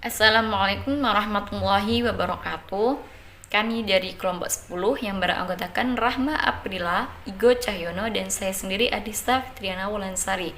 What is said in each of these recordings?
Assalamualaikum warahmatullahi wabarakatuh. Kami dari kelompok 10 yang beranggotakan Rahma Aprila, Igo Cahyono, dan saya sendiri Adista Fitriana Wulansari.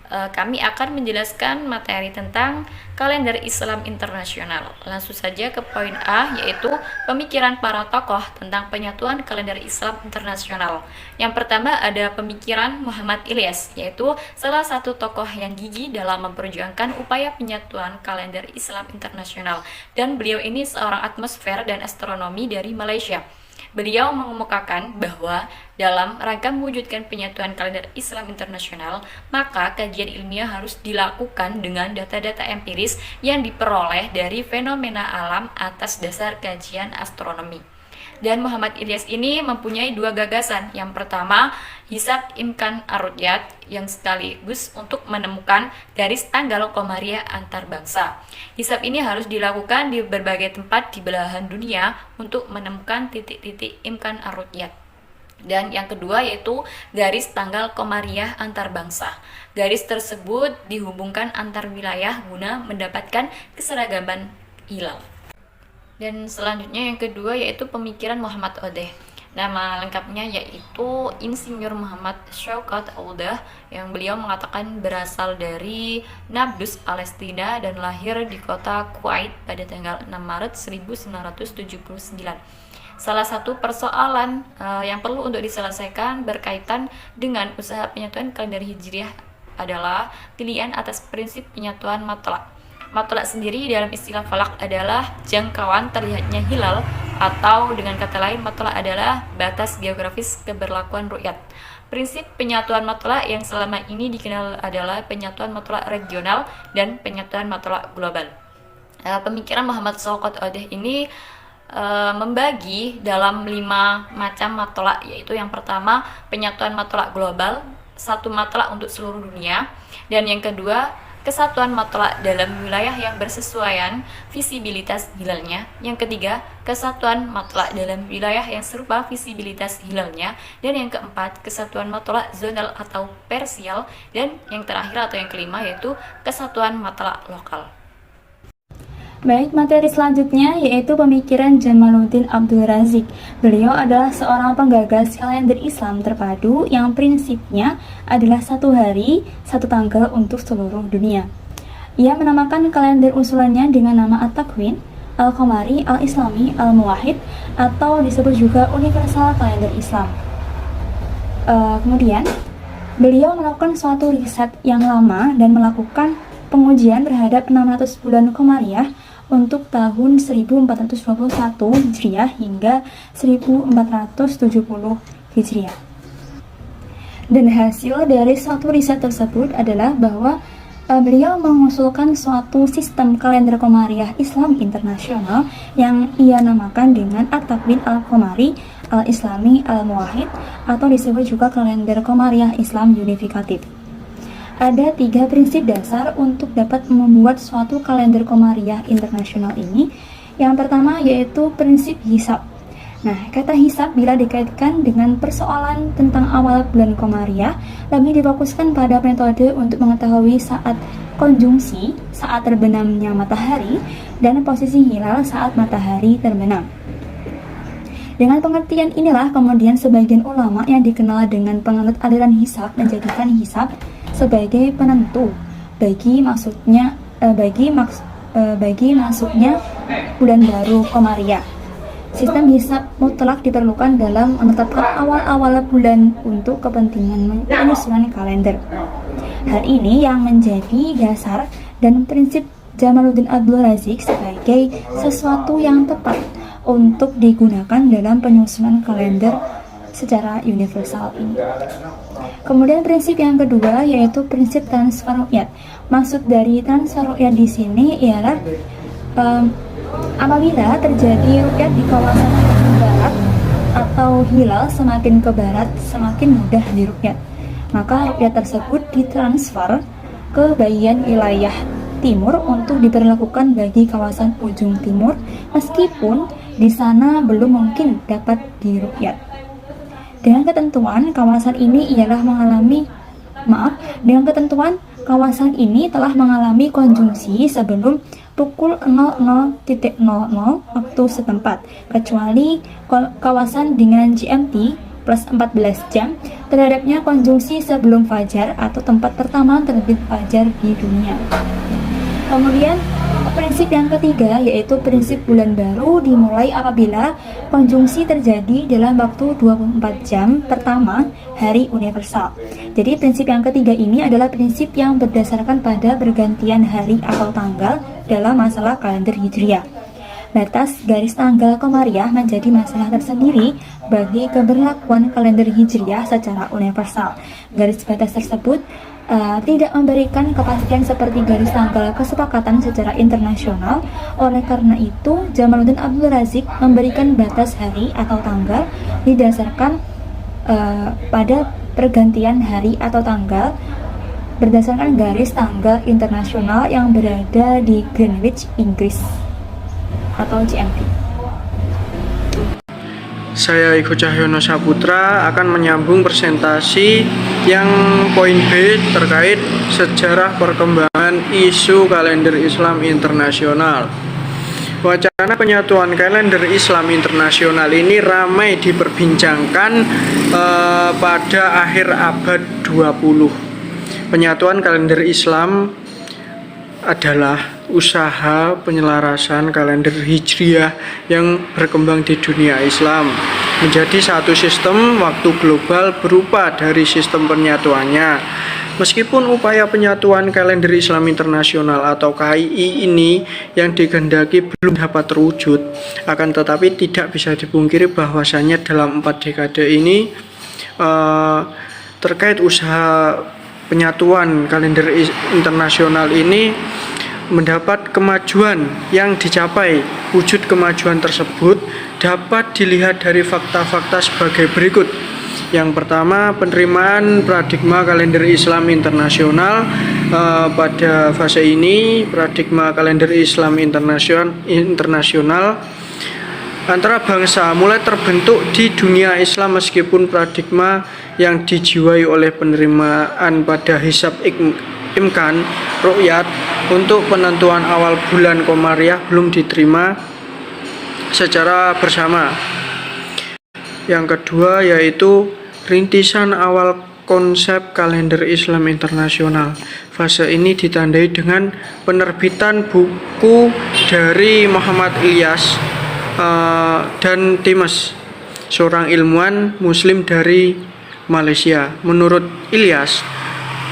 Kami akan menjelaskan materi tentang kalender Islam internasional. Langsung saja ke poin A, yaitu pemikiran para tokoh tentang penyatuan kalender Islam internasional. Yang pertama ada pemikiran Muhammad Ilyas, yaitu salah satu tokoh yang gigih dalam memperjuangkan upaya penyatuan kalender Islam internasional. Dan beliau ini seorang atmosfer dan astronomi dari Malaysia. Beliau mengemukakan bahwa dalam rangka mewujudkan penyatuan kalender Islam internasional, maka kajian ilmiah harus dilakukan dengan data-data empiris yang diperoleh dari fenomena alam atas dasar kajian astronomi. Dan Muhammad Ilyas ini mempunyai dua gagasan. Yang pertama, hisab imkan ar-ru'yat, yang sekaligus untuk menemukan garis tanggal komariah antar bangsa. Hisab ini harus dilakukan di berbagai tempat di belahan dunia untuk menemukan titik-titik imkan ar-ru'yat. Dan yang kedua yaitu garis tanggal komariah antar bangsa. Garis tersebut dihubungkan antar wilayah guna mendapatkan keseragaman hilal. Dan selanjutnya yang kedua yaitu pemikiran Muhammad Odeh. Nama lengkapnya yaitu Insinyur Muhammad Syaukat Audah, yang beliau mengatakan berasal dari Nablus, Palestina, dan lahir di kota Kuwait pada tanggal 6 Maret 1979. Salah satu persoalan yang perlu untuk diselesaikan berkaitan dengan usaha penyatuan kalender Hijriah adalah pilihan atas prinsip penyatuan matlak. Matlak sendiri dalam istilah falak adalah jangkauan terlihatnya hilal, atau dengan kata lain matlak adalah batas geografis keberlakuan ru'yat. Prinsip penyatuan matlak yang selama ini dikenal adalah penyatuan matlak regional dan penyatuan matlak global. Pemikiran Muhammad Syaukat Odeh ini membagi dalam 5 macam matlak, yaitu yang pertama penyatuan matlak global, satu matlak untuk seluruh dunia, dan yang kedua kesatuan matlak dalam wilayah yang bersesuaian visibilitas hilalnya. Yang ketiga, kesatuan matlak dalam wilayah yang serupa visibilitas hilalnya. Dan yang keempat, kesatuan matlak zonal atau parsial. Dan yang terakhir atau yang kelima yaitu kesatuan matlak lokal. Baik, materi selanjutnya yaitu pemikiran Jamaluddin Abdul Razik. Beliau adalah seorang penggagas kalender Islam terpadu yang prinsipnya adalah satu hari, satu tanggal untuk seluruh dunia. Ia menamakan kalender usulannya dengan nama At-Takwin, Al-Qamari, Al-Islami, Al-Muwahhid, atau disebut juga Universal Kalender Islam. Kemudian, beliau melakukan suatu riset yang lama dan melakukan pengujian terhadap 600 bulan Komariah untuk tahun 1421 Hijriah hingga 1470 Hijriah. Dan hasil dari suatu riset tersebut adalah bahwa beliau mengusulkan suatu sistem kalender Komariah Islam internasional yang ia namakan dengan At-Takwin Al-Qamari, Al-Islami, Al-Muwahhid, atau disebut juga kalender Komariah Islam Unifikatif. Ada 3 prinsip dasar untuk dapat membuat suatu kalender Komariah internasional ini. Yang pertama yaitu prinsip hisab. Nah, kata hisab bila dikaitkan dengan persoalan tentang awal bulan Komariah, lebih difokuskan pada metode untuk mengetahui saat konjungsi, saat terbenamnya matahari, dan posisi hilal saat matahari terbenam. Dengan pengertian inilah kemudian sebagian ulama yang dikenal dengan penganut aliran hisab menjadikan hisab sebagai penentu bagi masuknya bulan baru Komariah. Sistem hisab mutlak diperlukan dalam menetapkan awal-awal bulan untuk kepentingan penyusunan kalender. Hal ini yang menjadi dasar dan prinsip Jamaluddin Abdul Razik sebagai sesuatu yang tepat untuk digunakan dalam penyusunan kalender secara universal ini. Kemudian prinsip yang kedua yaitu prinsip transfer ru'yat. Maksud dari transfer ru'yat di sini ialah apabila terjadi ru'yat di kawasan barat atau hilal semakin ke barat semakin mudah diru'yat, maka ru'yat tersebut ditransfer ke bagian wilayah timur untuk diberlakukan bagi kawasan ujung timur meskipun di sana belum mungkin dapat diru'yat. Dengan ketentuan kawasan ini ialah Kawasan ini telah mengalami konjungsi sebelum pukul 00.00 waktu setempat, kecuali kawasan dengan GMT plus 14 jam terhadapnya konjungsi sebelum fajar atau tempat pertama terbit fajar di dunia. Kemudian prinsip yang ketiga yaitu prinsip bulan baru dimulai apabila konjungsi terjadi dalam waktu 24 jam pertama hari universal. Jadi prinsip yang ketiga ini adalah prinsip yang berdasarkan pada pergantian hari atau tanggal dalam masalah kalender Hijriah. Batas garis tanggal Komariah menjadi masalah tersendiri bagi keberlakuan kalender Hijriah secara universal. Garis batas tersebut tidak memberikan kepastian seperti garis tanggal kesepakatan secara internasional. Oleh karena itu, Jamaluddin Abdul Razik memberikan batas hari atau tanggal didasarkan pada pergantian hari atau tanggal berdasarkan garis tanggal internasional yang berada di Greenwich, Inggris atau GMT. Saya Igo Cahyono Saputra akan menyambung presentasi yang poin B terkait sejarah perkembangan isu kalender Islam internasional. Wacana penyatuan kalender Islam internasional ini ramai diperbincangkan pada akhir abad 20. Penyatuan kalender Islam adalah usaha penyelarasan kalender Hijriah yang berkembang di dunia Islam menjadi satu sistem waktu global berupa dari sistem penyatuannya. Meskipun upaya penyatuan kalender Islam internasional atau KII ini yang dikehendaki belum dapat terwujud, akan tetapi tidak bisa dipungkiri bahwasannya dalam 4 dekade ini terkait usaha penyatuan kalender internasional ini mendapat kemajuan yang dicapai. Wujud kemajuan tersebut dapat dilihat dari fakta-fakta sebagai berikut. Yang pertama, penerimaan paradigma kalender Islam internasional. Pada fase ini, paradigma kalender Islam internasional antara bangsa mulai terbentuk di dunia Islam, meskipun paradigma yang dijiwai oleh penerimaan pada hisab imkan ru'yat untuk penentuan awal bulan Komariah belum diterima secara bersama. Yang kedua yaitu rintisan awal konsep kalender Islam internasional. Fase ini ditandai dengan penerbitan buku dari Muhammad Ilyas dan Times, seorang ilmuwan muslim dari Malaysia. Menurut Ilyas,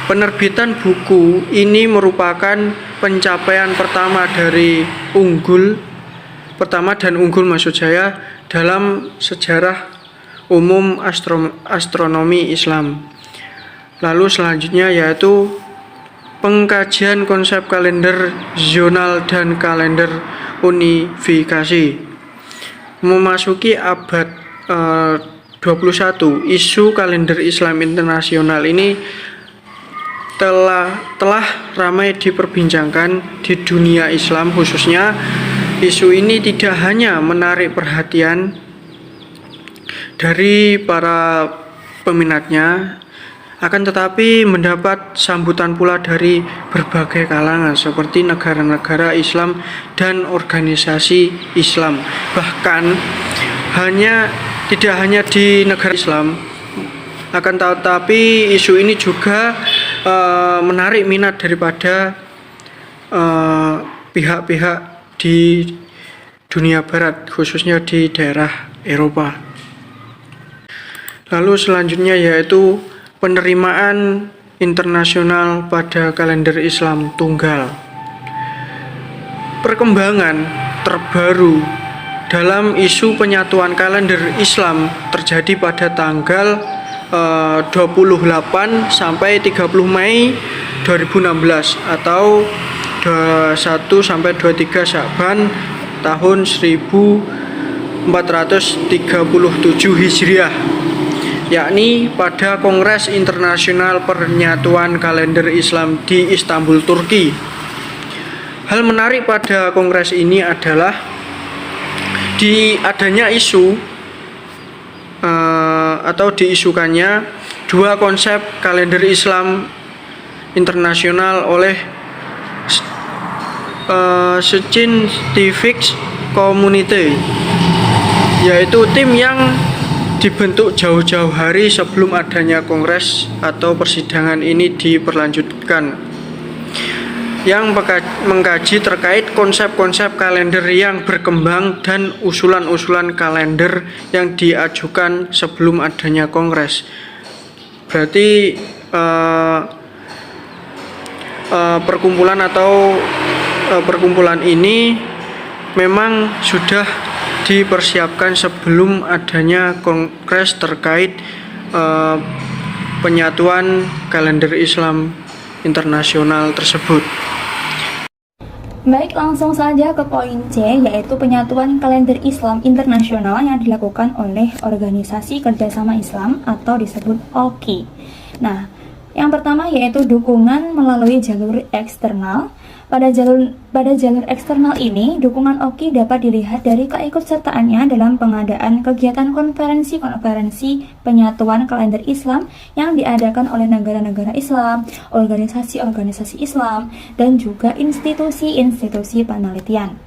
penerbitan buku ini merupakan pencapaian pertama dan unggul maksud saya dalam sejarah umum astronomi Islam. Lalu selanjutnya yaitu pengkajian konsep kalender zonal dan kalender unifikasi. Memasuki abad 21, isu kalender Islam internasional ini telah ramai diperbincangkan di dunia Islam. Khususnya isu ini tidak hanya menarik perhatian dari para peminatnya, akan tetapi mendapat sambutan pula dari berbagai kalangan seperti negara-negara Islam dan organisasi Islam. Bahkan tidak hanya di negara Islam, akan tetapi isu ini juga menarik minat daripada pihak-pihak di dunia barat, khususnya di daerah Eropa. Lalu selanjutnya yaitu penerimaan internasional pada kalender Islam tunggal. Perkembangan terbaru dalam isu penyatuan kalender Islam terjadi pada tanggal 28 sampai 30 Mei 2016 atau 21 sampai 23 Sya'ban tahun 1437 Hijriah, yakni pada Kongres Internasional Penyatuan Kalender Islam di Istanbul, Turki. Hal menarik pada kongres ini adalah adanya isu atau diisukannya dua konsep kalender Islam internasional oleh Scientific Community, yaitu tim yang dibentuk jauh-jauh hari sebelum adanya kongres atau persidangan ini diperlanjutkan, yang mengkaji terkait konsep-konsep kalender yang berkembang dan usulan-usulan kalender yang diajukan sebelum adanya kongres. Berarti perkumpulan ini memang sudah dipersiapkan sebelum adanya kongres terkait penyatuan kalender Islam internasional tersebut. Baik, langsung saja ke poin C, yaitu penyatuan kalender Islam internasional yang dilakukan oleh Organisasi Kerjasama Islam atau disebut OKI. Nah, yang pertama yaitu dukungan melalui jalur eksternal. Pada jalur eksternal ini, dukungan OKI dapat dilihat dari keikutsertaannya dalam pengadaan kegiatan konferensi penyatuan kalender Islam yang diadakan oleh negara-negara Islam, organisasi-organisasi Islam, dan juga institusi-institusi penelitian.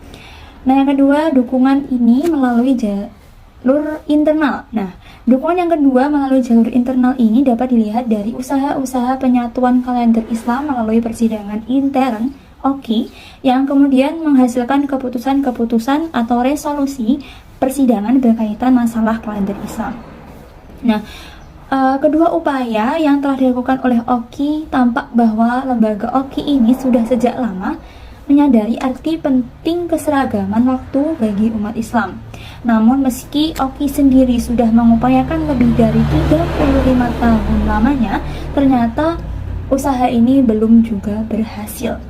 Nah, yang kedua, dukungan ini melalui jalur internal. Nah, dukungan yang kedua melalui jalur internal ini dapat dilihat dari usaha-usaha penyatuan kalender Islam melalui persidangan intern OKI yang kemudian menghasilkan keputusan-keputusan atau resolusi persidangan berkaitan masalah kalender Islam. Nah, kedua upaya yang telah dilakukan oleh OKI tampak bahwa lembaga OKI ini sudah sejak lama menyadari arti penting keseragaman waktu bagi umat Islam. Namun meski OKI sendiri sudah mengupayakan lebih dari 35 tahun lamanya, ternyata usaha ini belum juga berhasil.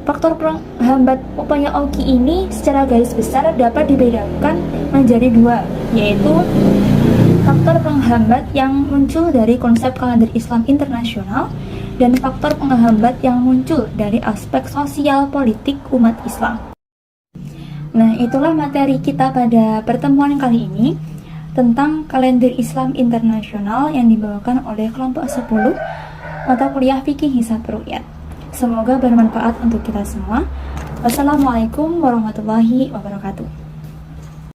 Faktor penghambat upaya OKI ini secara garis besar dapat dibedakan menjadi dua, yaitu faktor penghambat yang muncul dari konsep kalender Islam internasional dan faktor penghambat yang muncul dari aspek sosial politik umat Islam. Nah, itulah materi kita pada pertemuan kali ini tentang kalender Islam internasional yang dibawakan oleh kelompok 10 mata kuliah Fikih Hisab Ru'yat. Semoga bermanfaat untuk kita semua. Wassalamualaikum warahmatullahi wabarakatuh.